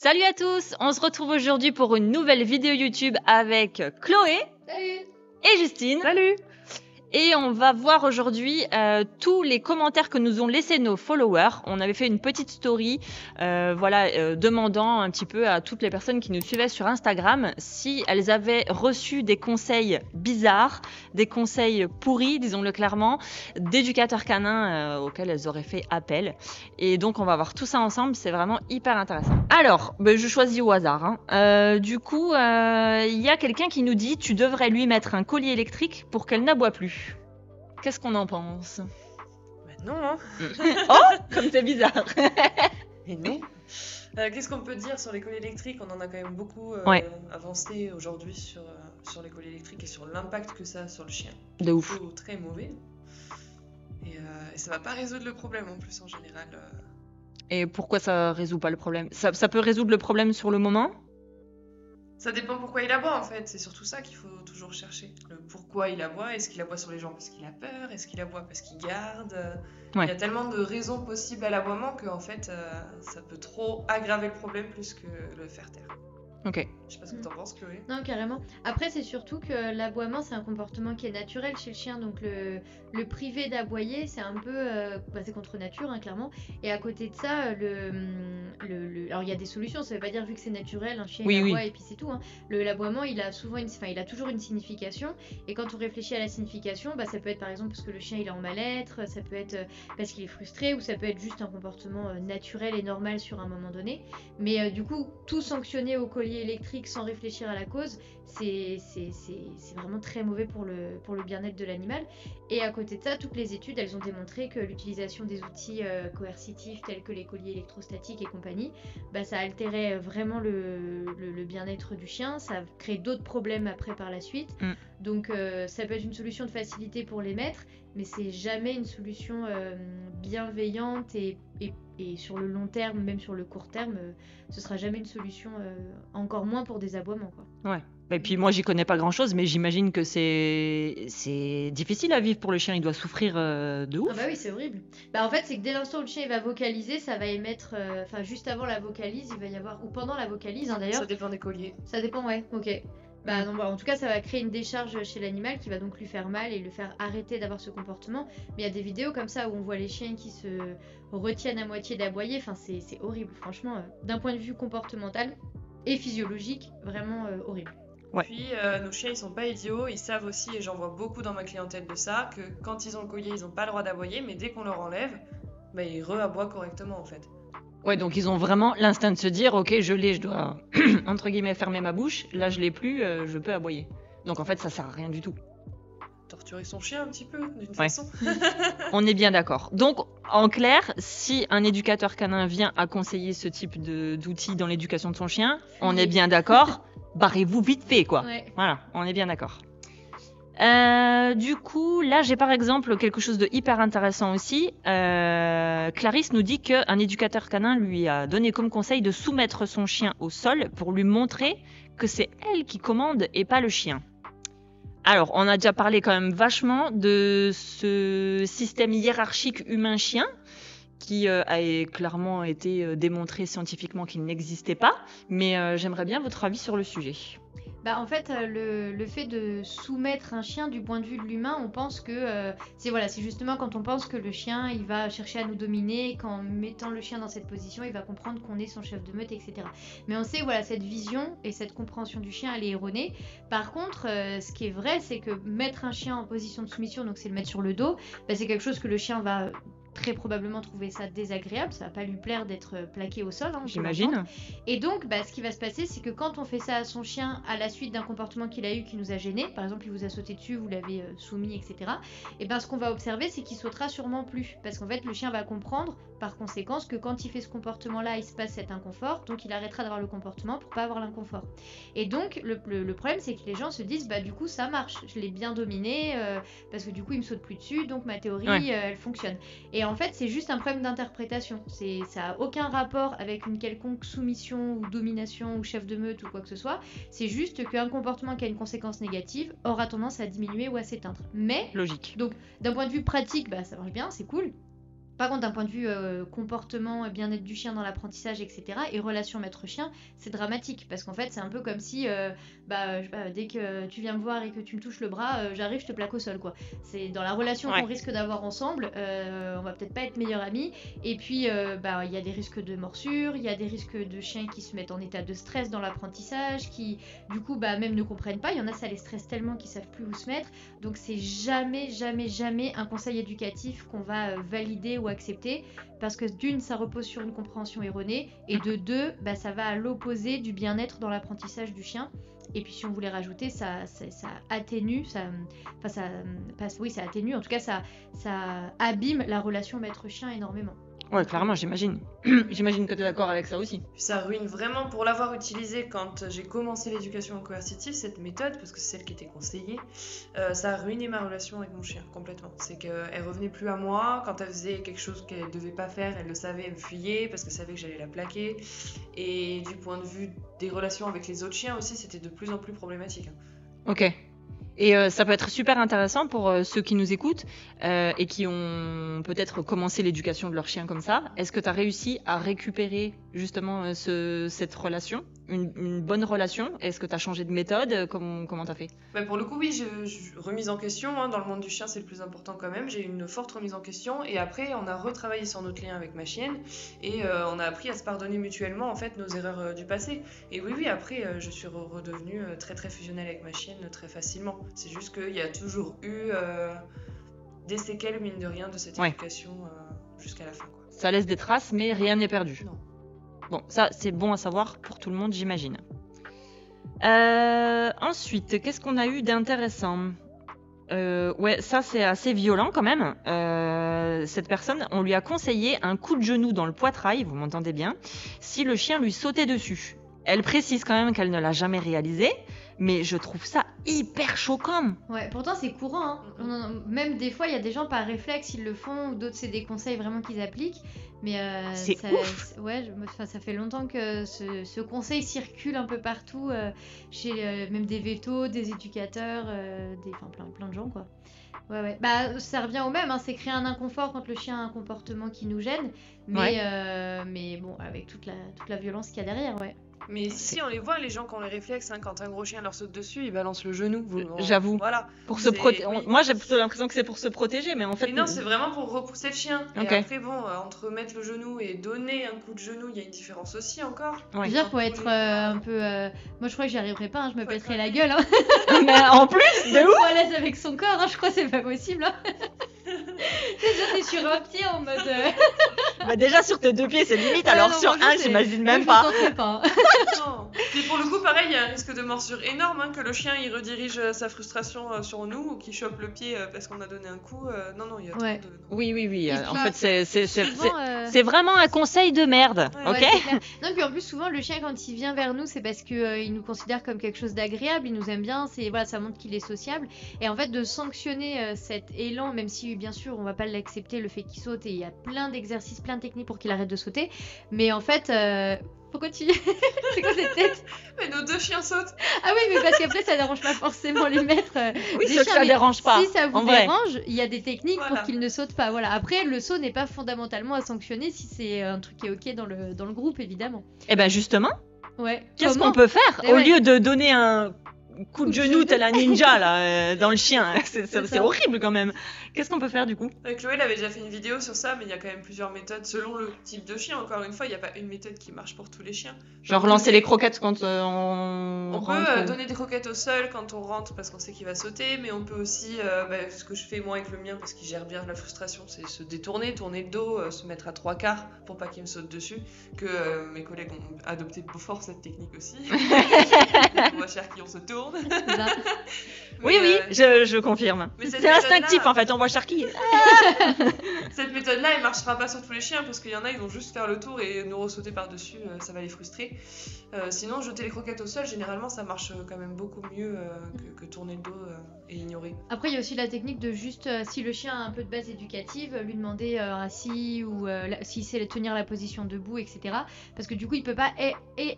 Salut à tous, on se retrouve aujourd'hui pour une nouvelle vidéo YouTube avec Chloé. Salut. Et Justine. Salut. Et on va voir aujourd'hui tous les commentaires que nous ont laissés nos followers. On avait fait une petite story demandant un petit peu à toutes les personnes qui nous suivaient sur Instagram si elles avaient reçu des conseils bizarres, des conseils pourris, disons-le clairement, d'éducateurs canins auxquels elles auraient fait appel. Et donc on va voir tout ça ensemble, c'est vraiment hyper intéressant. Alors, je choisis au hasard. Du coup, il y a quelqu'un qui nous dit « Tu devrais lui mettre un collier électrique pour qu'elle n'aboie plus ». Qu'est-ce qu'on en pense? Non, hein. Oh, comme c'est bizarre. Et non. Qu'est-ce qu'on peut dire sur les colliers électriques? On en a quand même beaucoup avancé aujourd'hui sur les colliers électriques et sur l'impact que ça a sur le chien. De ouf. Très mauvais. Et ça va pas résoudre le problème en plus en général. Et pourquoi ça résout pas le problème? Ça peut résoudre le problème sur le moment? Ça dépend pourquoi il aboie en fait, c'est surtout ça qu'il faut toujours chercher. Le pourquoi il aboie, est-ce qu'il aboie sur les gens parce qu'il a peur, est-ce qu'il aboie parce qu'il garde Il y a tellement de raisons possibles à l'aboiement que en fait ça peut trop aggraver le problème plus que le faire taire. Ok. Je sais pas ce que t'en penses, Chloé. Non, carrément. Après, c'est surtout que l'aboiement, c'est un comportement qui est naturel chez le chien. Donc, le priver d'aboyer, c'est un peu... c'est contre nature, clairement. Et à côté de ça, alors, il y a des solutions. Ça veut pas dire, vu que c'est naturel, un chien il aboie et puis c'est tout. L'aboiement, il a toujours une signification. Et quand on réfléchit à la signification, ça peut être par exemple parce que le chien il est en mal-être, ça peut être parce qu'il est frustré, ou ça peut être juste un comportement naturel et normal sur un moment donné. Mais du coup, tout sanctionner au collier électrique sans réfléchir à la cause, c'est vraiment très mauvais pour le bien-être de l'animal. Et à côté de ça, toutes les études, elles ont démontré que l'utilisation des outils coercitifs tels que les colliers électrostatiques et compagnie, ça altérait vraiment le bien-être du chien, ça crée d'autres problèmes après par la suite. Donc ça peut être une solution de facilité pour les maîtres, mais c'est jamais une solution bienveillante et sur le long terme, même sur le court terme, ce sera jamais une solution, encore moins pour des aboiements, quoi. Ouais. Et puis moi j'y connais pas grand chose, mais j'imagine que c'est difficile à vivre pour le chien, il doit souffrir de ouf. Ah bah oui, c'est horrible. En fait, c'est que dès l'instant où le chien il va vocaliser, ça va émettre, juste avant la vocalise, il va y avoir, ou pendant la vocalise d'ailleurs. Ça dépend des colliers. Ça dépend, ouais, ok. En tout cas, ça va créer une décharge chez l'animal qui va donc lui faire mal et le faire arrêter d'avoir ce comportement. Mais il y a des vidéos comme ça où on voit les chiens qui se retiennent à moitié d'aboyer. Enfin, c'est horrible, franchement. D'un point de vue comportemental et physiologique, vraiment horrible. Ouais. Puis nos chiens ils sont pas idiots, ils savent aussi, et j'en vois beaucoup dans ma clientèle de ça, que quand ils ont le collier ils ont pas le droit d'aboyer, mais dès qu'on leur enlève, ils re-aboient correctement en fait. Ouais, donc ils ont vraiment l'instinct de se dire, ok, je l'ai, je dois, entre guillemets, fermer ma bouche, là je l'ai plus, je peux aboyer. Donc en fait, ça sert à rien du tout. Torturer son chien un petit peu, d'une façon. On est bien d'accord. Donc, en clair, si un éducateur canin vient à conseiller ce type d'outils dans l'éducation de son chien, on est bien d'accord, barrez-vous vite fait, quoi. Ouais. Voilà, on est bien d'accord. Du coup, là, j'ai par exemple quelque chose de hyper intéressant aussi. Clarisse nous dit qu'un éducateur canin lui a donné comme conseil de soumettre son chien au sol pour lui montrer que c'est elle qui commande et pas le chien. Alors, on a déjà parlé quand même vachement de ce système hiérarchique humain-chien qui a clairement été démontré scientifiquement qu'il n'existait pas. Mais j'aimerais bien votre avis sur le sujet. En fait, le fait de soumettre un chien du point de vue de l'humain, on pense que c'est justement quand on pense que le chien il va chercher à nous dominer, qu'en mettant le chien dans cette position, il va comprendre qu'on est son chef de meute, etc. Mais on sait cette vision et cette compréhension du chien, elle est erronée. Par contre, ce qui est vrai, c'est que mettre un chien en position de soumission, donc c'est le mettre sur le dos, c'est quelque chose que le chien va très probablement trouver ça désagréable, ça va pas lui plaire d'être plaqué au sol, j'imagine. Et donc ce qui va se passer, c'est que quand on fait ça à son chien à la suite d'un comportement qu'il a eu qui nous a gêné, par exemple il vous a sauté dessus, vous l'avez soumis, etc. Et ce qu'on va observer, c'est qu'il sautera sûrement plus, parce qu'en fait le chien va comprendre par conséquence que quand il fait ce comportement là il se passe cet inconfort, donc il arrêtera d'avoir le comportement pour pas avoir l'inconfort. Et donc le problème, c'est que les gens se disent du coup ça marche, je l'ai bien dominé, parce que du coup il me saute plus dessus, donc ma théorie elle fonctionne. Et en fait, c'est juste un problème d'interprétation. Ça n'a aucun rapport avec une quelconque soumission ou domination ou chef de meute ou quoi que ce soit. C'est juste qu'un comportement qui a une conséquence négative aura tendance à diminuer ou à s'éteindre. Mais, logique. Donc, d'un point de vue pratique, ça marche bien, c'est cool. Par contre, d'un point de vue comportement, bien-être du chien dans l'apprentissage, etc., et relation maître-chien, c'est dramatique. Parce qu'en fait, c'est un peu comme si, je sais pas, dès que tu viens me voir et que tu me touches le bras, j'arrive, je te plaque au sol, quoi. C'est dans la relation qu'on risque d'avoir ensemble, on va peut-être pas être meilleurs amis. Et puis, il y a des risques de morsure, il y a des risques de chiens qui se mettent en état de stress dans l'apprentissage, qui, du coup, même ne comprennent pas. Il y en a, ça les stresse tellement qu'ils savent plus où se mettre. Donc, c'est jamais, jamais, jamais un conseil éducatif qu'on va valider ou accepter, parce que d'une, ça repose sur une compréhension erronée, et de deux, ça va à l'opposé du bien-être dans l'apprentissage du chien. Et puis si on voulait rajouter, ça atténue, ça atténue, en tout cas ça abîme la relation maître-chien énormément. Ouais, clairement, j'imagine. J'imagine que tu es d'accord avec ça aussi. Ça ruine vraiment, pour l'avoir utilisé quand j'ai commencé l'éducation coercitive, cette méthode, parce que c'est celle qui était conseillée, ça a ruiné ma relation avec mon chien, complètement. C'est qu'elle revenait plus à moi, quand elle faisait quelque chose qu'elle devait pas faire, elle le savait, elle me fuyait, parce qu'elle savait que j'allais la plaquer. Et du point de vue des relations avec les autres chiens aussi, c'était de plus en plus problématique. Ok. Et ça peut être super intéressant pour ceux qui nous écoutent et qui ont peut-être commencé l'éducation de leur chien comme ça. Est-ce que tu as réussi à récupérer justement cette relation, une bonne relation? Est-ce que tu as changé de méthode? Comment tu as fait? Pour le coup, oui, remise en question. Dans le monde du chien, c'est le plus important quand même. J'ai eu une forte remise en question. Et après, on a retravaillé sur notre lien avec ma chienne. Et on a appris à se pardonner mutuellement en fait, nos erreurs du passé. Et oui, après, je suis redevenue très très fusionnelle avec ma chienne très facilement. C'est juste qu'il y a toujours eu des séquelles, mine de rien, de cette éducation jusqu'à la fin, quoi. Ça laisse des traces, mais rien n'est perdu. Non. Bon, ça, c'est bon à savoir pour tout le monde, j'imagine. Ensuite, qu'est-ce qu'on a eu d'intéressant? Ça, c'est assez violent quand même. Cette personne, on lui a conseillé un coup de genou dans le poitrail, vous m'entendez bien, si le chien lui sautait dessus. Elle précise quand même qu'elle ne l'a jamais réalisé, mais je trouve ça hyper choquant. Ouais, pourtant c'est courant, hein. Même des fois, il y a des gens par réflexe, ils le font, ou d'autres, c'est des conseils vraiment qu'ils appliquent. Mais c'est ouf. Ça fait longtemps que ce conseil circule un peu partout, chez même des vétos, des éducateurs, plein de gens, quoi. Ouais. Ça revient au même, hein, c'est créer un inconfort quand le chien a un comportement qui nous gêne, mais bon, avec toute la violence qu'il y a derrière, ouais. Mais si on les voit, les gens qui ont les réflexes, quand un gros chien leur saute dessus, ils balancent le genou. J'avoue. Voilà. Pour se protéger. Moi, j'ai plutôt l'impression que c'est pour se protéger, mais en fait. Mais non, c'est vraiment pour repousser le chien. Okay. Et après, entre mettre le genou et donner un coup de genou, il y a une différence aussi encore. Ouais. Déjà, faut être un peu. Moi, je crois que j'y arriverai pas. Je me pèterai la gueule. Mais en plus, de ouf. À l'aise avec son corps. Je crois que c'est pas possible. Déjà, t'es sur un pied en mode. Déjà sur tes deux pieds, c'est limite. Alors sur un, j'imagine même pas. Non. Mais pour le coup, pareil, il y a un risque de morsure énorme, que le chien il redirige sa frustration sur nous ou qu'il chope le pied parce qu'on a donné un coup. Non, il y a trop de. Oui. En fait, c'est vraiment un conseil de merde, ok? Non, puis en plus, souvent, le chien, quand il vient vers nous, c'est parce qu'il nous considère comme quelque chose d'agréable, il nous aime bien, ça montre qu'il est sociable. Et en fait, de sanctionner cet élan, même si, bien sûr, on va pas l'accepter, le fait qu'il saute, et il y a plein d'exercices, plein de techniques pour qu'il arrête de sauter. Mais en fait. Pourquoi tu... C'est quoi cette tête? Mais nos deux chiens sautent. Ah oui, mais parce qu'après, ça dérange pas forcément les maîtres. Oui, ceux que ça dérange pas. Si ça vous dérange, il y a des techniques pour qu'ils ne sautent pas. Voilà. Après, le saut n'est pas fondamentalement à sanctionner si c'est un truc qui est ok dans le groupe, évidemment. Eh ben justement, qu'est-ce qu'on Comment peut faire au lieu de donner un coup de genou tel un ninja là, dans le chien? C'est horrible quand même. Qu'est-ce qu'on peut faire du coup? Chloé elle avait déjà fait une vidéo sur ça, mais il y a quand même plusieurs méthodes selon le type de chien. Encore une fois, il n'y a pas une méthode qui marche pour tous les chiens. Genre lancer les croquettes quand on rentre. On peut donner des croquettes au sol quand on rentre parce qu'on sait qu'il va sauter, mais on peut aussi, ce que je fais moi avec le mien parce qu'il gère bien la frustration, c'est se détourner, tourner le dos, se mettre à 3/4 pour pas qu'il me saute dessus. Que mes collègues ont adopté de fort cette technique aussi. On va chercher qui on se tourne. Oui, je confirme. C'est instinctif en fait, on voit Sharky. Cette méthode-là, elle marchera pas sur tous les chiens parce qu'il y en a, ils vont juste faire le tour et nous ressauter par-dessus, ça va les frustrer. Sinon, jeter les croquettes au sol, généralement, ça marche quand même beaucoup mieux que tourner le dos et ignorer. Après, il y a aussi la technique de juste, si le chien a un peu de base éducative, lui demander assis ou s'il sait tenir la position debout, etc. Parce que du coup, il peut pas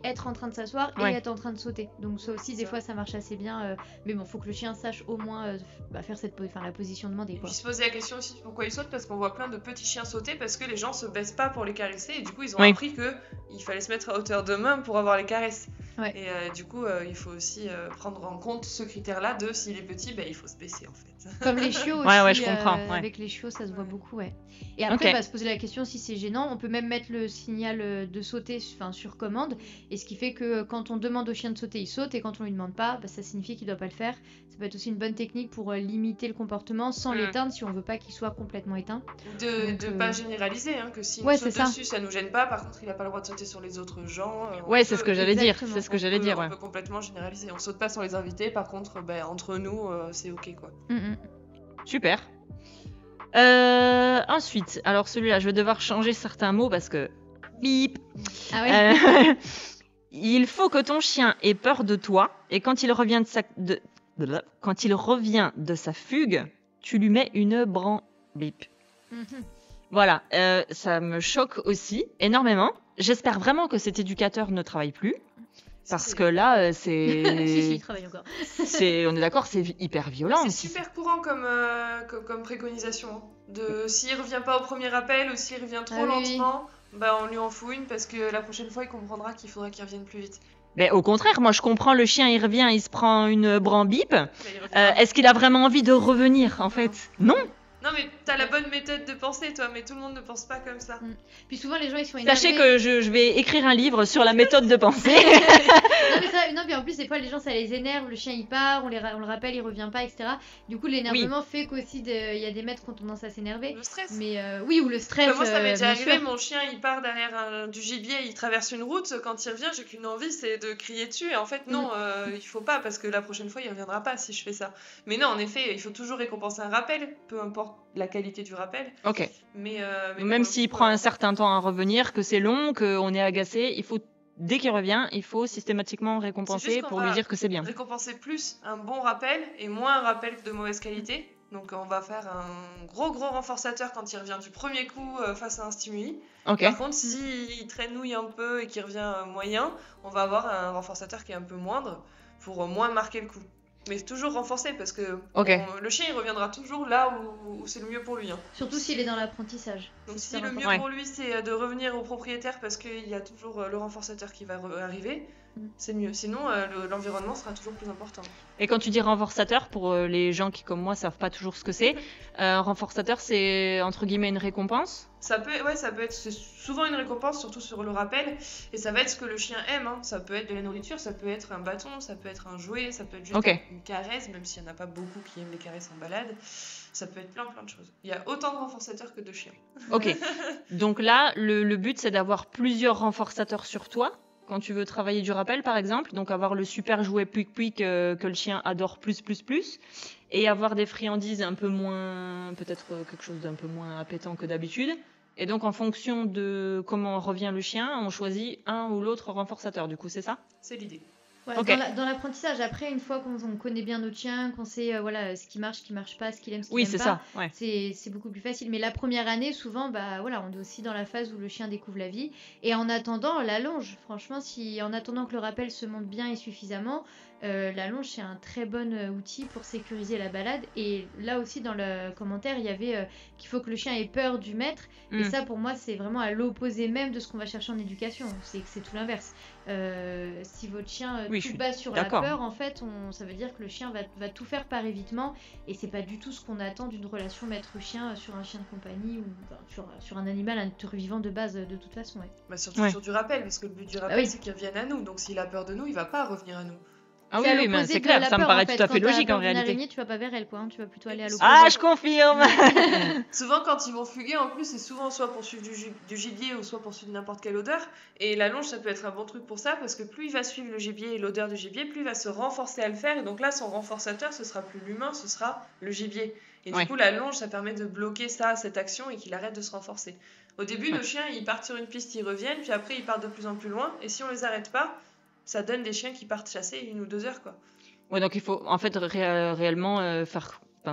être en train de s'asseoir et être en train de sauter. Donc ça aussi, des fois, ça marche marche assez bien. Mais bon, faut que le chien sache au moins faire la position demandée. Et Quoi. puis se poser la question aussi pourquoi ils sautent, parce qu'on voit plein de petits chiens sauter parce que les gens se baissent pas pour les caresser et du coup ils ont appris qu'il fallait se mettre à hauteur de main pour avoir les caresses. Ouais. Et du coup il faut aussi prendre en compte ce critère-là de s'il est petit, il faut se baisser en fait. Comme les chiots aussi, ouais, je comprends. Avec les chiots ça se voit beaucoup. Ouais. Et après se poser la question si c'est gênant, on peut même mettre le signal de sauter sur commande, et ce qui fait que quand on demande au chien de sauter, il saute, et quand on lui demande pas, ça signifie qu'il doit pas le faire. Ça peut être aussi une bonne technique pour limiter le comportement sans l'éteindre si on veut pas qu'il soit complètement éteint. De pas généraliser, que s'il saute dessus, ça nous gêne pas. Par contre, il a pas le droit de sauter sur les autres gens. C'est ce que j'allais dire. C'est ce que j'allais dire. On peut complètement généraliser. On saute pas sur les invités. Par contre, entre nous, c'est ok quoi. Super. Ensuite, alors celui-là, je vais devoir changer certains mots parce que bip. Ah ouais. Il faut que ton chien ait peur de toi, et quand il revient de sa fugue, tu lui mets une bip. Voilà, ça me choque aussi énormément. J'espère vraiment que cet éducateur ne travaille plus. Parce que là, c'est. si, il travaille encore. On est d'accord, c'est hyper violent. C'est super courant comme préconisation. S'il revient pas au premier appel ou s'il revient trop lentement, on lui en fout une parce que la prochaine fois, il comprendra qu'il faudra qu'il revienne plus vite. Mais au contraire, moi je comprends, le chien il revient, il se prend une bip. Est-ce qu'il a vraiment envie de revenir en fait? Non. Non mais t'as la bonne méthode de penser toi, mais tout le monde ne pense pas comme ça. Puis souvent les gens ils sont énervés. Sachez que je vais écrire un livre sur la méthode de penser. non mais en plus des fois les gens ça les énerve, le chien il part, on le rappelle, il revient pas, etc. Du coup l'énervement fait qu'aussi il y a des maîtres qui ont tendance à s'énerver. Le stress. Mais ou le stress. Moi ça m'est déjà arrivé, mon chien il part derrière du gibier, il traverse une route, quand il revient j'ai qu'une envie c'est de crier dessus et en fait non, il faut pas parce que la prochaine fois il reviendra pas si je fais ça. Mais non en effet il faut toujours récompenser un rappel, peu importe la qualité du rappel. Ok. Mais même s'il prend un certain temps à revenir, que c'est long, qu'on est agacé, il faut, dès qu'il revient, il faut systématiquement récompenser pour lui dire que c'est bien. Récompenser plus un bon rappel et moins un rappel de mauvaise qualité. Donc on va faire un gros renforçateur quand il revient du premier coup face à un stimuli. Okay. Par contre, s'il traînouille un peu et qu'il revient moyen, on va avoir un renforçateur qui est un peu moindre pour moins marquer le coup. Mais toujours renforcé parce que le chien il reviendra toujours là où c'est le mieux pour lui. Surtout s'il est dans l'apprentissage. Donc si le mieux pour lui c'est de revenir au propriétaire parce qu'il y a toujours le renforçateur qui va arriver, c'est mieux. Sinon l'environnement sera toujours plus important. Et quand tu dis renforçateur, pour les gens qui comme moi savent pas toujours ce que c'est, renforçateur c'est entre guillemets une récompense? Ça peut être souvent une récompense, surtout sur le rappel, et ça va être ce que le chien aime. Ça peut être de la nourriture, ça peut être un bâton, ça peut être un jouet, ça peut être juste une caresse, même s'il n'y en a pas beaucoup qui aiment les caresses en balade. Ça peut être plein de choses. Il y a autant de renforçateurs que de chiens. Ok. Donc là, le but c'est d'avoir plusieurs renforçateurs sur toi quand tu veux travailler du rappel par exemple, donc avoir le super jouet Pouic que le chien adore plus, et avoir des friandises un peu moins, peut-être quelque chose d'un peu moins appétant que d'habitude. Et donc en fonction de comment revient le chien, on choisit un ou l'autre renforçateur, du coup c'est ça? C'est l'idée. Ouais, dans l'apprentissage, après, une fois qu'on connaît bien notre chien, qu'on sait ce qui marche pas, ce qu'il aime, ce qu'il aime pas, ouais. c'est beaucoup plus facile. Mais la première année, souvent, on est aussi dans la phase où le chien découvre la vie. Et en attendant, la longe, franchement, en attendant que le rappel se monte bien et suffisamment, la longe, c'est un très bon outil pour sécuriser la balade. Et là aussi, dans le commentaire, il y avait qu'il faut que le chien ait peur du maître. Et ça, pour moi, c'est vraiment à l'opposé même de ce qu'on va chercher en éducation. C'est tout l'inverse. Si votre chien tout base sur la peur, en fait, ça veut dire que le chien va tout faire par évitement, et c'est pas du tout ce qu'on attend d'une relation maître-chien sur un chien de compagnie ou sur un animal, un être vivant de base de toute façon. Surtout sur du rappel, parce que le but du rappel c'est qu'il revienne à nous, donc s'il a peur de nous, il va pas revenir à nous. Ah oui, mais c'est clair, ça me paraît tout à fait logique en réalité. Araignée, tu vas pas vers elle, quoi. Tu vas plutôt aller à l'opposé. Ah, je confirme. Souvent, quand ils vont fuguer, en plus, c'est souvent soit pour suivre du gibier ou soit pour suivre n'importe quelle odeur. Et la longe, ça peut être un bon truc pour ça, parce que plus il va suivre le gibier et l'odeur du gibier, plus il va se renforcer à le faire. Et donc là, son renforçateur, ce sera plus l'humain, ce sera le gibier. Et du coup, la longe, ça permet de bloquer cette action et qu'il arrête de se renforcer. Au début, nos chiens, ils partent sur une piste, ils reviennent, puis après, ils partent de plus en plus loin. Et si on les arrête pas, ça donne des chiens qui partent chasser 1 ou 2 heures, quoi. Ouais, donc il faut en fait réellement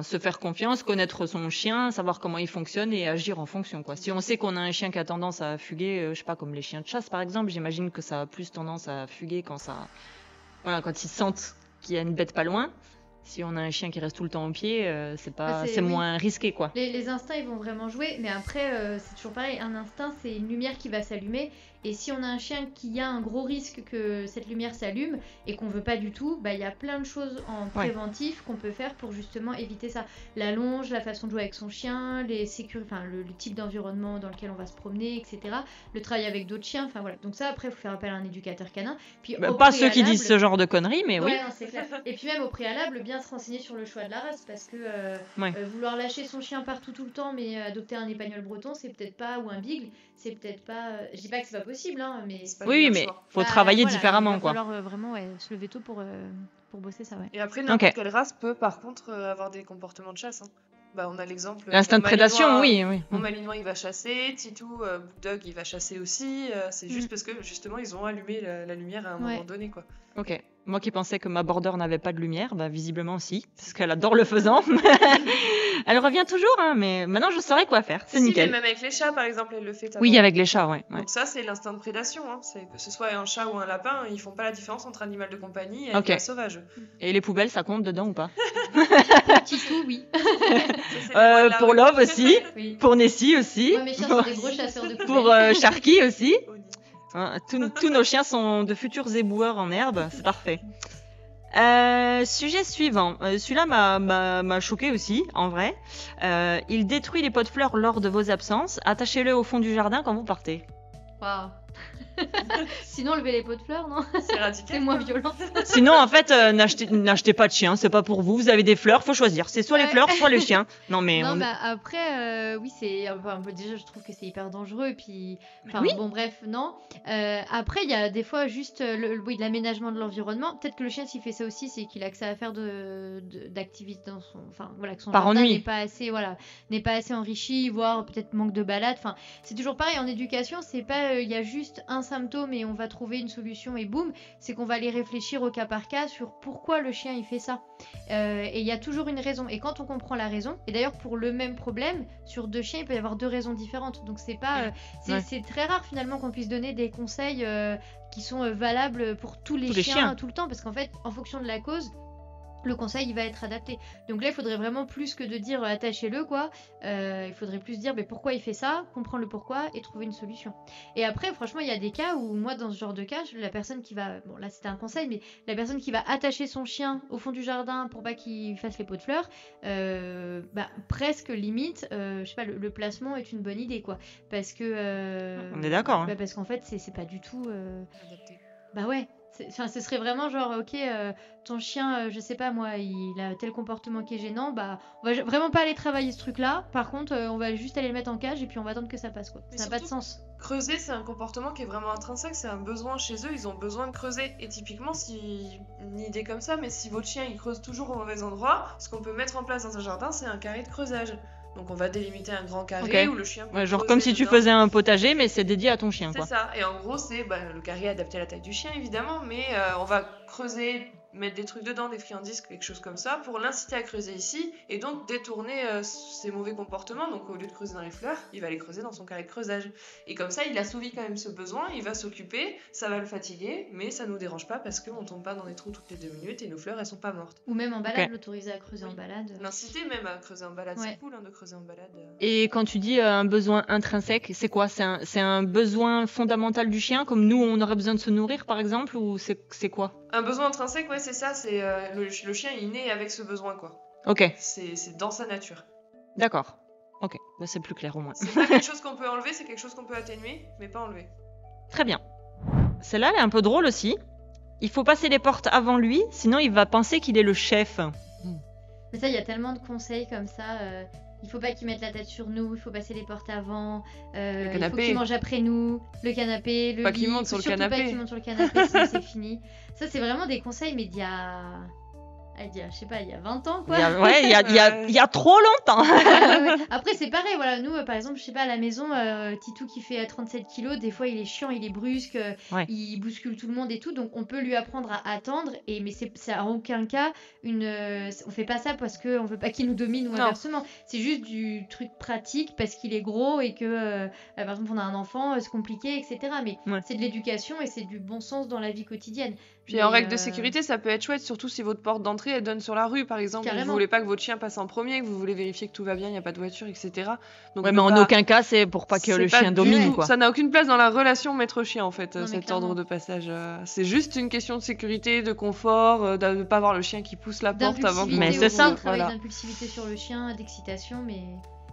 se faire confiance, connaître son chien, savoir comment il fonctionne et agir en fonction, quoi. Si on sait qu'on a un chien qui a tendance à fuguer, je sais pas, comme les chiens de chasse par exemple, j'imagine que ça a plus tendance à fuguer quand ils sentent qu'il y a une bête pas loin. Si on a un chien qui reste tout le temps au pied, c'est moins risqué, quoi. Les instincts, ils vont vraiment jouer, mais après, c'est toujours pareil. Un instinct, c'est une lumière qui va s'allumer. Et si on a un chien qui a un gros risque que cette lumière s'allume et qu'on veut pas du tout, bah il y a plein de choses en préventif qu'on peut faire pour justement éviter ça. La longe, la façon de jouer avec son chien, le type d'environnement dans lequel on va se promener, etc. Le travail avec d'autres chiens, enfin voilà. Donc ça, après, il faut faire appel à un éducateur canin. Puis, pas ceux qui disent ce genre de conneries, mais oui. Non, c'est clair. Et puis même au préalable, bien se renseigner sur le choix de la race, parce que vouloir lâcher son chien partout tout le temps, mais adopter un épagneul breton, c'est peut-être pas, ou un beagle, c'est peut-être pas. Je dis pas que c'est pas possible, hein, mais oui, mais faut travailler différemment, quoi. Il va falloir vraiment se lever tôt pour bosser ça, Et après, n'importe quelle race peut par contre avoir des comportements de chasse. On a l'exemple. L'instinct de prédation, oui. Mon Malinois, il va chasser. Titou, Bulldog, il va chasser aussi. C'est juste parce que justement, ils ont allumé la lumière à un moment donné, quoi. Ok. Moi qui pensais que ma border n'avait pas de lumière, visiblement si, parce qu'elle adore le faisan. Elle revient toujours, hein, mais maintenant je saurais quoi faire. C'est nickel. Mais même avec les chats, par exemple, elle le fait. Oui, avec les chats, ouais. Donc ça, c'est l'instinct de prédation. Hein. C'est que ce soit un chat ou un lapin, ils font pas la différence entre animal de compagnie et animal sauvage. Et les poubelles, ça compte dedans ou pas? Titou, oui. Pour Love aussi, pour Nessie aussi. Moi, mes chiens sont des gros chasseurs de poubelles. Pour Sharky aussi. Tous nos chiens sont de futurs éboueurs en herbe, c'est parfait. Sujet suivant. Celui-là m'a choqué aussi, en vrai. Il détruit les pots de fleurs lors de vos absences. Attachez-le au fond du jardin quand vous partez. Waouh. Sinon, levez les pots de fleurs, non? C'est radical. C'est moins violent. Sinon, en fait, n'achetez pas de chien, c'est pas pour vous. Vous avez des fleurs, faut choisir. C'est soit les fleurs, soit les chiens. Non, mais. Après, oui, c'est un peu. Déjà, je trouve que c'est hyper dangereux. Et puis. Bon, bref, non. Après, il y a des fois juste de l'aménagement de l'environnement. Peut-être que le chien, s'il fait ça aussi, c'est qu'il a que ça à faire d'activités dans son. Enfin, voilà, que son jardin n'est pas assez enrichi, voire peut-être manque de balade. Enfin, c'est toujours pareil en éducation, c'est pas. Il y a juste un symptôme et on va trouver une solution et boum, c'est qu'on va aller réfléchir au cas par cas sur pourquoi le chien il fait ça. Et il y a toujours une raison. Et quand on comprend la raison, et d'ailleurs pour le même problème, sur 2 chiens, il peut y avoir 2 raisons différentes. Donc c'est pas, c'est très rare finalement qu'on puisse donner des conseils qui sont valables pour tous les chiens tout le temps, parce qu'en fait, en fonction de la cause, le conseil il va être adapté. Donc là il faudrait vraiment plus que de dire attachez-le quoi, il faudrait plus dire pourquoi il fait ça, comprendre le pourquoi et trouver une solution. Et après franchement il y a des cas où moi dans ce genre de cas, la personne qui va, bon là c'était un conseil, mais la personne qui va attacher son chien au fond du jardin pour pas qu'il fasse les pots de fleurs, presque limite, je sais pas, le placement est une bonne idée quoi, parce que on est d'accord, hein. Parce qu'en fait c'est pas du tout adapté. Ouais. Ce serait vraiment genre, ok, ton chien, je sais pas moi, il a tel comportement qui est gênant, on va vraiment pas aller travailler ce truc-là. Par contre, on va juste aller le mettre en cage et puis on va attendre que ça passe, quoi. Ça n'a pas de sens. Creuser, c'est un comportement qui est vraiment intrinsèque, c'est un besoin chez eux, ils ont besoin de creuser. Et typiquement, une idée comme ça, mais si votre chien il creuse toujours au mauvais endroit, ce qu'on peut mettre en place dans un jardin, c'est un carré de creusage. Donc on va délimiter un grand carré où le chien peut genre comme si tu faisais un potager, mais c'est dédié à ton chien, quoi. C'est ça, et en gros c'est le carré adapté à la taille du chien évidemment, mais on va creuser, mettre des trucs dedans, des friandises, quelque chose comme ça, pour l'inciter à creuser ici, et donc détourner ses mauvais comportements. Donc au lieu de creuser dans les fleurs, il va les creuser dans son carré de creusage. Et comme ça, il assouvit quand même ce besoin, il va s'occuper, ça va le fatiguer, mais ça nous dérange pas parce qu'on tombe pas dans les trous toutes les 2 minutes et nos fleurs elles sont pas mortes. Ou même en balade, l'autoriser à creuser en balade. L'inciter même à creuser en balade, c'est cool de creuser en balade. Et quand tu dis un besoin intrinsèque, c'est quoi? C'est un besoin fondamental du chien, comme nous on aurait besoin de se nourrir par exemple, ou c'est quoi? Un besoin intrinsèque, c'est ça, c'est le chien il naît avec ce besoin quoi. Ok. C'est dans sa nature. D'accord. Ok, c'est plus clair au moins. C'est pas quelque chose qu'on peut enlever, c'est quelque chose qu'on peut atténuer, mais pas enlever. Très bien. Celle-là, elle est un peu drôle aussi. Il faut passer les portes avant lui, sinon il va penser qu'il est le chef. Mais ça, il y a tellement de conseils comme ça. Il faut pas qu'il mette la tête sur nous, il faut passer les portes avant, le il faut qu'il mange après nous, le canapé, le lit. Qu'il monte sur le canapé. Pas qu'il monte sur le canapé, sinon c'est fini. Ça, c'est vraiment des conseils, mais d'il y a je sais pas, il y a 20 ans, quoi. Il y a trop longtemps. Ouais. Après, c'est pareil, voilà, nous, par exemple, je sais pas, à la maison, Titou qui fait 37 kilos, des fois, il est chiant, il est brusque, il bouscule tout le monde et tout, donc on peut lui apprendre à attendre, mais c'est en aucun cas on fait pas ça parce qu'on veut pas qu'il nous domine ou inversement, c'est juste du truc pratique parce qu'il est gros et que, par exemple, on a un enfant, c'est compliqué, etc. Mais c'est de l'éducation et c'est du bon sens dans la vie quotidienne. Puis en règle de sécurité, ça peut être chouette, surtout si votre porte d'entrée elle donne sur la rue, par exemple. Carrément. Vous voulez pas que votre chien passe en premier, que vous voulez vérifier que tout va bien, il n'y a pas de voiture, etc. Donc mais en aucun cas, c'est pour pas que le chien domine, quoi. Ça n'a aucune place dans la relation maître-chien, en fait, cet ordre de passage. C'est juste une question de sécurité, de confort, de ne pas voir le chien qui pousse la porte avant que... Mais c'est ça. Travail d'impulsivité sur le chien, d'excitation, mais...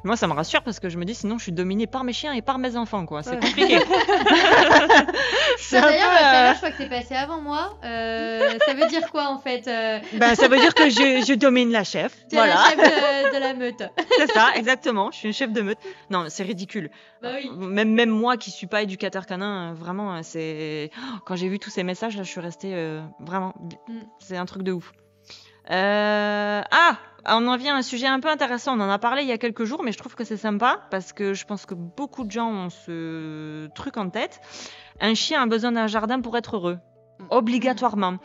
Moi, ça me rassure parce que je me dis sinon je suis dominée par mes chiens et par mes enfants, quoi. C'est compliqué. D'ailleurs, je crois que t'es passé avant moi. Ça veut dire quoi en fait Ça veut dire que je domine la chef. Voilà. La chef de la meute. C'est ça, exactement. Je suis une chef de meute. Non, c'est ridicule. Bah oui. Même moi qui suis pas éducateur canin, vraiment, c'est quand j'ai vu tous ces messages là, je suis restée vraiment. C'est un truc de ouf. On en vient à un sujet un peu intéressant. On en a parlé il y a quelques jours, mais je trouve que c'est sympa parce que je pense que beaucoup de gens ont ce truc en tête. Un chien a besoin d'un jardin pour être heureux, obligatoirement.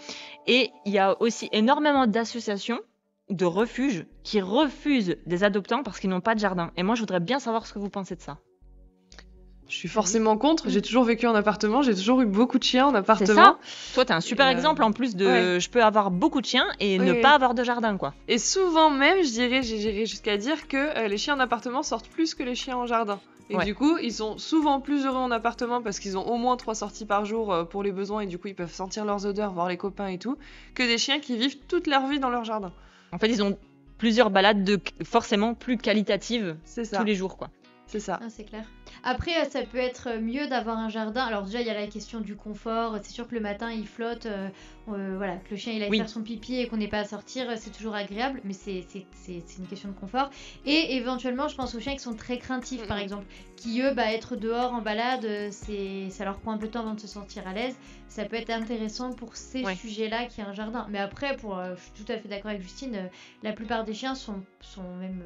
Et il y a aussi énormément d'associations, de refuges qui refusent des adoptants parce qu'ils n'ont pas de jardin. Et moi, je voudrais bien savoir ce que vous pensez de ça. Je suis forcément contre. J'ai toujours vécu en appartement. J'ai toujours eu beaucoup de chiens en appartement. C'est ça. Toi, t'as un super exemple en plus de. Je peux avoir beaucoup de chiens et ne pas avoir de jardin, quoi. Et souvent même, j'irais jusqu'à dire que les chiens en appartement sortent plus que les chiens en jardin. Et du coup, ils sont souvent plus heureux en appartement parce qu'ils ont au moins 3 sorties par jour pour les besoins et du coup, ils peuvent sentir leurs odeurs, voir les copains et tout, que des chiens qui vivent toute leur vie dans leur jardin. En fait, ils ont plusieurs balades forcément plus qualitatives tous les jours, quoi. C'est ça. C'est clair. Après, ça peut être mieux d'avoir un jardin. Alors déjà, il y a la question du confort. C'est sûr que le matin, il flotte. Voilà, que le chien il aille faire son pipi et qu'on n'ait pas à sortir, c'est toujours agréable. Mais c'est une question de confort. Et éventuellement, je pense aux chiens qui sont très craintifs, par exemple. Qui, eux, être dehors en balade, ça leur prend un peu de temps avant de se sentir à l'aise. Ça peut être intéressant pour ces sujets-là qu'il y a un jardin. Mais après, je suis tout à fait d'accord avec Justine, la plupart des chiens sont même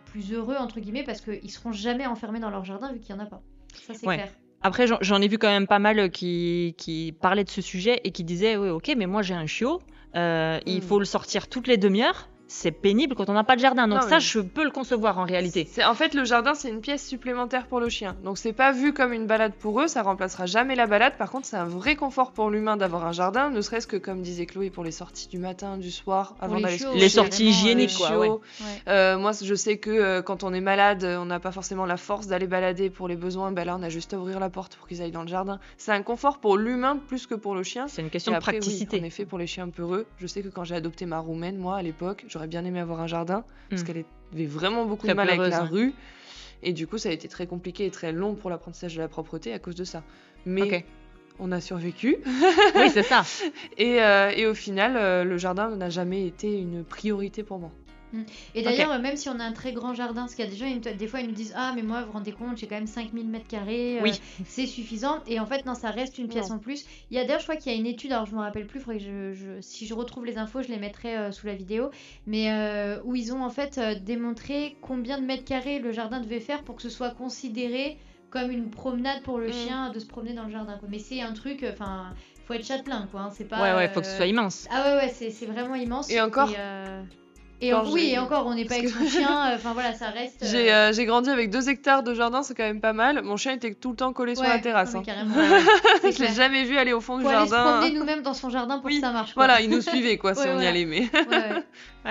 plus heureux, entre guillemets, parce qu'ils seront jamais enfermés dans leur jardin vu qu'il n'y en a pas. Ça, c'est clair. Après, j'en ai vu quand même pas mal qui parlaient de ce sujet et qui disaient oui, ok, mais moi j'ai un chiot, il faut le sortir toutes les demi-heures. C'est pénible quand on n'a pas de jardin. Donc je peux le concevoir en réalité. En fait, le jardin, c'est une pièce supplémentaire pour le chien. Donc c'est pas vu comme une balade pour eux, ça remplacera jamais la balade. Par contre, c'est un vrai confort pour l'humain d'avoir un jardin, ne serait-ce que, comme disait Chloé, pour les sorties du matin, du soir, avant d'aller se coucher. Les sorties hygiéniques, quoi. Moi, je sais que quand on est malade, on n'a pas forcément la force d'aller balader pour les besoins. Là, on a juste à ouvrir la porte pour qu'ils aillent dans le jardin. C'est un confort pour l'humain plus que pour le chien. C'est une question de praticité. En effet, pour les chiens peureux, je sais que quand j'ai adopté ma roumaine, moi, à l'époque, j'aurais bien aimé avoir un jardin parce qu'elle avait vraiment beaucoup de mal avec la rue et du coup ça a été très compliqué et très long pour l'apprentissage de la propreté à cause de ça, mais on a survécu. Oui, c'est ça. Et au final le jardin n'a jamais été une priorité pour moi. Et d'ailleurs, même si on a un très grand jardin, parce qu'il y a des gens, des fois ils nous disent ah mais moi vous vous rendez compte, j'ai quand même 5000 m², c'est suffisant. Et en fait non, ça reste une pièce en plus. Il y a d'ailleurs, je crois qu'il y a une étude, alors je me rappelle plus, faudrait que si je retrouve les infos je les mettrai sous la vidéo, mais où ils ont en fait démontré combien de mètres carrés le jardin devait faire pour que ce soit considéré comme une promenade pour le chien de se promener dans le jardin, quoi. Mais c'est un truc, faut être châtelain, quoi, hein. C'est pas faut que ce soit immense. Ah ouais c'est vraiment immense. Et encore et encore, on n'est pas avec son chien, enfin voilà, ça reste... J'ai grandi avec 2 hectares de jardin, c'est quand même pas mal. Mon chien était tout le temps collé sur la terrasse. Non, carrément, je l'ai jamais vu aller au fond du jardin. Faut aller se promener nous-mêmes dans son jardin pour que ça marche, quoi. Voilà, il nous suivait, quoi, si on y allait, mais...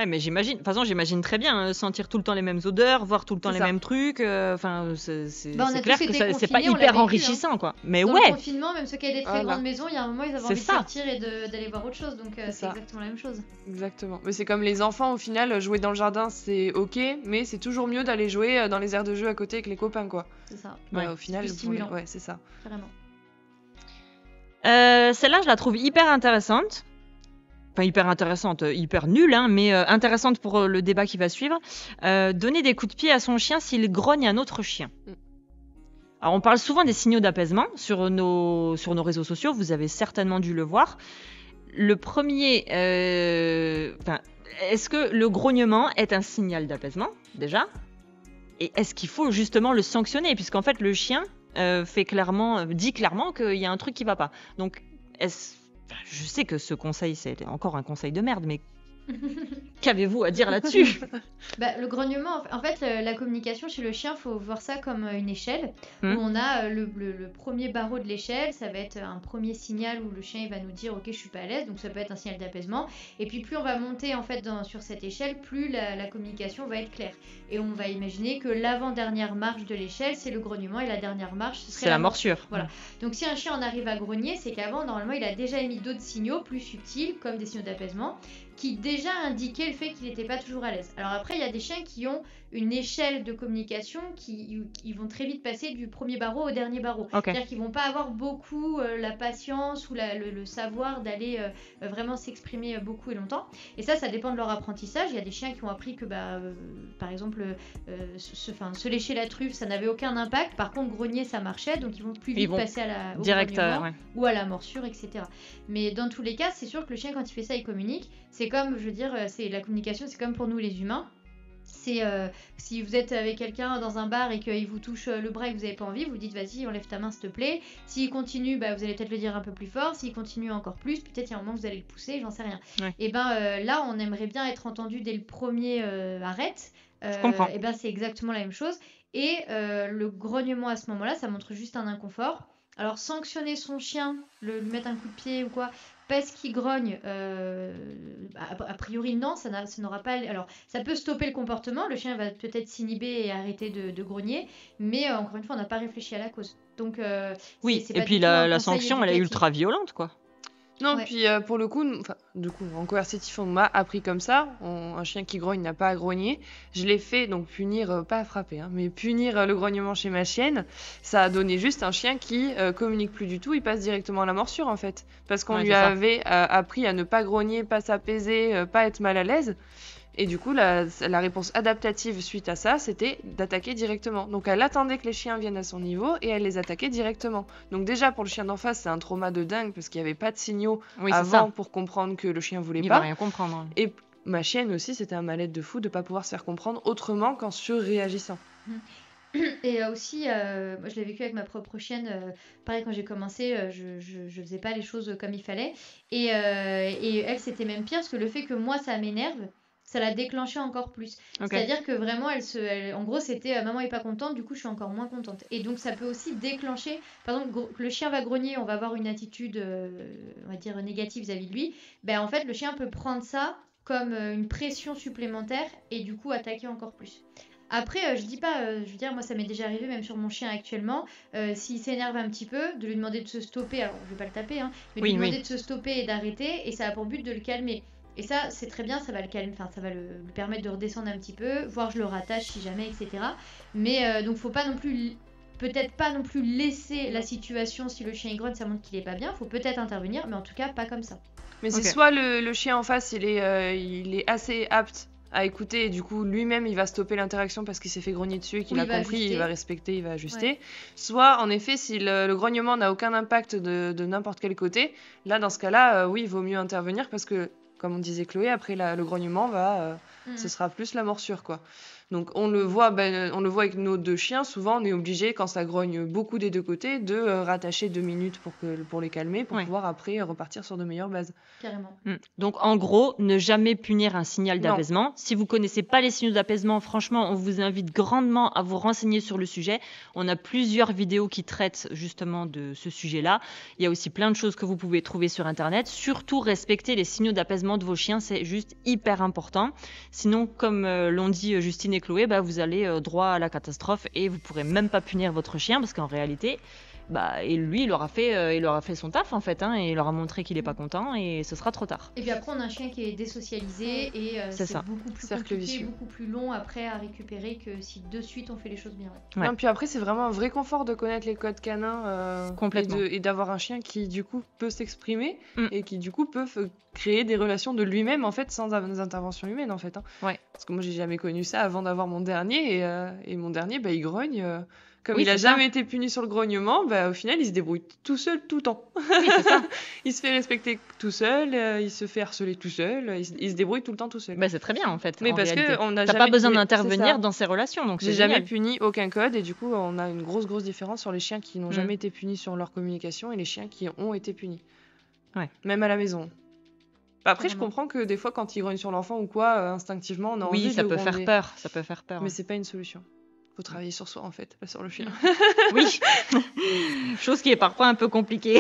Mais j'imagine, de toute façon, j'imagine très bien sentir tout le temps les mêmes odeurs, voir tout le temps les mêmes trucs. C'est clair que c'est pas hyper enrichissant, quoi. Mais dans le confinement, même ceux qui avaient des très grandes maisons, il y a un moment, ils avaient envie de sortir et d'aller voir autre chose. Donc c'est exactement la même chose. Exactement. Mais c'est comme les enfants, au final, jouer dans le jardin, c'est ok, mais c'est toujours mieux d'aller jouer dans les aires de jeu à côté avec les copains, quoi. C'est ça. Au final, c'est ça. Carrément. Celle-là, je la trouve hyper intéressante. Enfin, hyper intéressante, hyper nulle, hein, mais intéressante pour le débat qui va suivre. Donner des coups de pied à son chien s'il grogne un autre chien. Alors, on parle souvent des signaux d'apaisement sur nos réseaux sociaux. Vous avez certainement dû le voir. Le premier... est-ce que le grognement est un signal d'apaisement, déjà? Et est-ce qu'il faut justement le sanctionner? Puisqu'en fait, le chien dit clairement qu'il y a un truc qui va pas. Donc, je sais que ce conseil, c'est encore un conseil de merde, mais qu'avez-vous à dire là-dessus? Le grognement, en fait, la communication chez le chien, faut voir ça comme une échelle où on a le premier barreau de l'échelle, ça va être un premier signal où le chien il va nous dire ok je suis pas à l'aise, donc ça peut être un signal d'apaisement. Et puis plus on va monter en fait sur cette échelle, plus la communication va être claire. Et on va imaginer que l'avant-dernière marche de l'échelle c'est le grognement et la dernière marche ce serait c'est la morsure. Voilà. Donc si un chien en arrive à grogner, c'est qu'avant normalement il a déjà émis d'autres signaux plus subtils comme des signaux d'apaisement qui déjà indiquaient le fait qu'il n'était pas toujours à l'aise. Alors après, il y a des chiens qui ont une échelle de communication qui vont très vite passer du premier barreau au dernier barreau. Okay. C'est-à-dire qu'ils ne vont pas avoir beaucoup la patience ou le savoir d'aller vraiment s'exprimer beaucoup et longtemps. Et ça dépend de leur apprentissage. Il y a des chiens qui ont appris que, par exemple, se lécher la truffe, ça n'avait aucun impact. Par contre, grogner, ça marchait. Donc, ils vont plus vite passer au grognement ou à la morsure, etc. Mais dans tous les cas, c'est sûr que le chien, quand il fait ça, il communique. C'est comme, je veux dire, c'est la communication, c'est comme pour nous les humains. C'est si vous êtes avec quelqu'un dans un bar et qu'il vous touche le bras et que vous n'avez pas envie, vous dites vas-y enlève ta main s'il te plaît. S'il continue, vous allez peut-être le dire un peu plus fort. S'il continue encore plus, peut-être il y a un moment où vous allez le pousser, j'en sais rien. Ouais. Et là on aimerait bien être entendu dès le premier arrête. Je comprends. Et c'est exactement la même chose. Et le grognement à ce moment-là, ça montre juste un inconfort. Alors sanctionner son chien, lui mettre un coup de pied ou quoi, parce qu'il grogne, a priori non, ça n'aura pas. Alors ça peut stopper le comportement, le chien va peut-être s'inhiber et arrêter de grogner, mais encore une fois on n'a pas réfléchi à la cause. Donc oui, et puis la sanction elle est ultra violente quoi. Non, puis pour le coup, en coercitif, on m'a appris comme ça. Un chien qui grogne n'a pas à grogner. Je l'ai fait, donc punir, pas frapper, mais punir le grognement chez ma chienne. Ça a donné juste un chien qui communique plus du tout. Il passe directement à la morsure, en fait. Parce qu'on lui avait appris à ne pas grogner, pas s'apaiser, pas être mal à l'aise. Et du coup, la réponse adaptative suite à ça, c'était d'attaquer directement. Donc elle attendait que les chiens viennent à son niveau et elle les attaquait directement. Donc déjà, pour le chien d'en face, c'est un trauma de dingue parce qu'il n'y avait pas de signaux avant pour comprendre que le chien voulait pas. Il va rien comprendre. Et ma chienne aussi, c'était un mal-être de fou de ne pas pouvoir se faire comprendre autrement qu'en surréagissant. Et aussi, moi je l'ai vécu avec ma propre chienne. Pareil, quand j'ai commencé, je faisais pas les choses comme il fallait. Et elle, c'était même pire parce que le fait que moi, ça m'énerve, ça l'a déclenché encore plus. Okay. C'est-à-dire que vraiment, en gros, c'était maman est pas contente, du coup, je suis encore moins contente. Et donc, ça peut aussi déclencher, par exemple, le chien va grogner, on va avoir une attitude, on va dire, négative vis-à-vis de lui. En fait, le chien peut prendre ça comme une pression supplémentaire et du coup, attaquer encore plus. Après, je dis pas, je veux dire, moi ça m'est déjà arrivé, même sur mon chien actuellement, s'il s'énerve un petit peu, de lui demander de se stopper, alors je vais pas le taper, mais de lui demander de se stopper et d'arrêter, et ça a pour but de le calmer. Et ça, c'est très bien, ça va le calmer, enfin ça va lui permettre de redescendre un petit peu, voire je le rattache si jamais, etc. Mais donc faut pas non plus, peut-être pas non plus laisser la situation, si le chien grogne, ça montre qu'il est pas bien, faut peut-être intervenir, mais en tout cas pas comme ça. Mais c'est soit le chien en face, il est assez apte à écouter et du coup lui-même il va stopper l'interaction parce qu'il s'est fait grogner dessus et qu'il a compris, il va respecter, il va ajuster. Ouais. Soit en effet si le grognement n'a aucun impact de n'importe quel côté, là dans ce cas-là, oui il vaut mieux intervenir parce que comme on disait Chloé, après le grognement ce sera plus la morsure quoi. Donc on le voit avec nos deux chiens, souvent on est obligé quand ça grogne beaucoup des deux côtés de rattacher 2 minutes pour les calmer pour pouvoir après repartir sur de meilleures bases. Carrément. Donc en gros, ne jamais punir un signal d'apaisement. Si vous connaissez pas les signaux d'apaisement, franchement, on vous invite grandement à vous renseigner sur le sujet. On a plusieurs vidéos qui traitent justement de ce sujet-là. Il y a aussi plein de choses que vous pouvez trouver sur internet. Surtout respecter les signaux d'apaisement de vos chiens, c'est juste hyper important. Sinon, comme l'ont dit Justine et Chloé, vous allez droit à la catastrophe et vous pourrez même pas punir votre chien parce qu'en réalité, et lui, il aura fait son taf en fait, et il aura montré qu'il est pas content et ce sera trop tard. Et puis après, on a un chien qui est désocialisé et c'est beaucoup plus compliqué, beaucoup plus long après à récupérer que si de suite on fait les choses bien. Ouais. Non, puis après, c'est vraiment un vrai confort de connaître les codes canins et d'avoir un chien qui du coup peut s'exprimer et qui du coup peut créer des relations de lui-même en fait sans intervention humaine en fait. Ouais. Parce que moi, j'ai jamais connu ça avant d'avoir mon dernier et mon dernier, il grogne. Comme Oui, il a c'est ça. jamais été puni sur le grognement, bah, au final, il se débrouille tout seul, tout le temps. Oui, c'est ça. Il se fait respecter tout seul, il se fait harceler tout seul, il se débrouille tout le temps tout seul. Bah, c'est très bien en fait. Mais en parce réalité. qu'on n'a T'as jamais... pas besoin c'est d'intervenir ça. dans ces relations, donc c'est J'ai jamais génial. puni aucun code et du coup, on a une grosse différence sur les chiens qui n'ont Mm. jamais été punis sur leur communication et les chiens qui ont été punis. Ouais. Même à la maison. Après, je Carrément. comprends que des fois, quand ils grognent sur l'enfant ou quoi, instinctivement, on a envie Oui, ça de peut faire gronder. peur. Ça peut faire peur. Mais c'est pas une solution. Faut travailler sur soi, en fait, pas sur le chien. Oui. Chose qui est parfois un peu compliquée.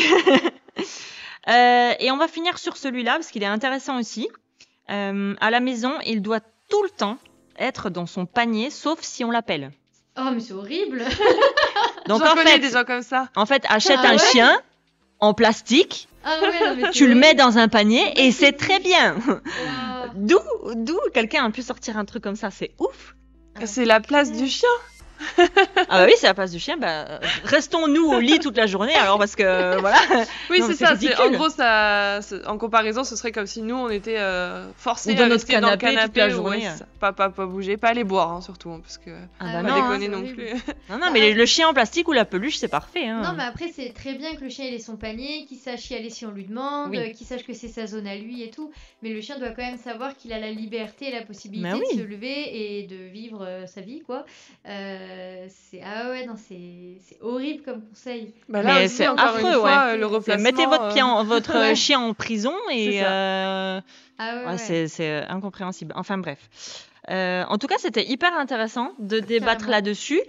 Et on va finir sur celui-là parce qu'il est intéressant aussi. À la maison, il doit tout le temps être dans son panier, sauf si on l'appelle. Oh, mais c'est horrible. Donc J'en en connais fait, des gens comme ça. achète Ah un ouais chien en plastique, Ah ouais, non, mais c'est tu le horrible. mets dans un panier et c'est très bien. Waouh. D'où quelqu'un a pu sortir un truc comme ça, c'est ouf. Ah, C'est la place clair. du chien. Ah bah oui, c'est la place du chien. Bah, restons nous au lit toute la journée alors parce que voilà. Oui, Non, c'est c'est ça. ridicule. En gros, en comparaison, ce serait comme si nous, on était forcés Ou dans à notre rester dans le canapé toute la canapé. journée. C'est ça. Pas bouger, pas aller boire, hein, surtout, hein, parce que Ah bah Ah pas non, ouais, déconner c'est non horrible. plus. non, mais le chien en plastique ou la peluche, c'est parfait. Hein. Non, mais après, c'est très bien que le chien il ait son panier, qu'il sache y aller si on lui demande, Oui. qu'il sache que c'est sa zone à lui et tout. Mais le chien doit quand même savoir qu'il a la liberté et la possibilité Mais de oui. se lever et de vivre sa vie, quoi. Ah ouais, non, c'est horrible comme conseil. Bah là Mais aussi, c'est encore une affreux, fois, ouais. le C'est replacement. mettez votre Ouais. chien en prison et C'est Ah ouais, ouais. c'est incompréhensible. Enfin bref. En tout cas, c'était hyper intéressant de débattre Carrément. là-dessus.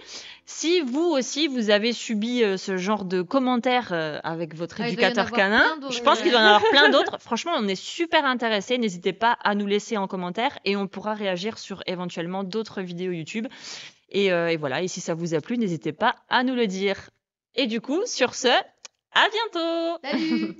Si vous aussi, vous avez subi ce genre de commentaires avec votre Ah, il doit y en éducateur avoir canin, plein d'autres, je pense ouais. qu'il doit y en avoir plein d'autres. Franchement, on est super intéressés. N'hésitez pas à nous laisser en commentaire et on pourra réagir sur éventuellement d'autres vidéos YouTube. Et voilà, et si ça vous a plu, n'hésitez pas à nous le dire. Et du coup, sur ce, à bientôt! Salut!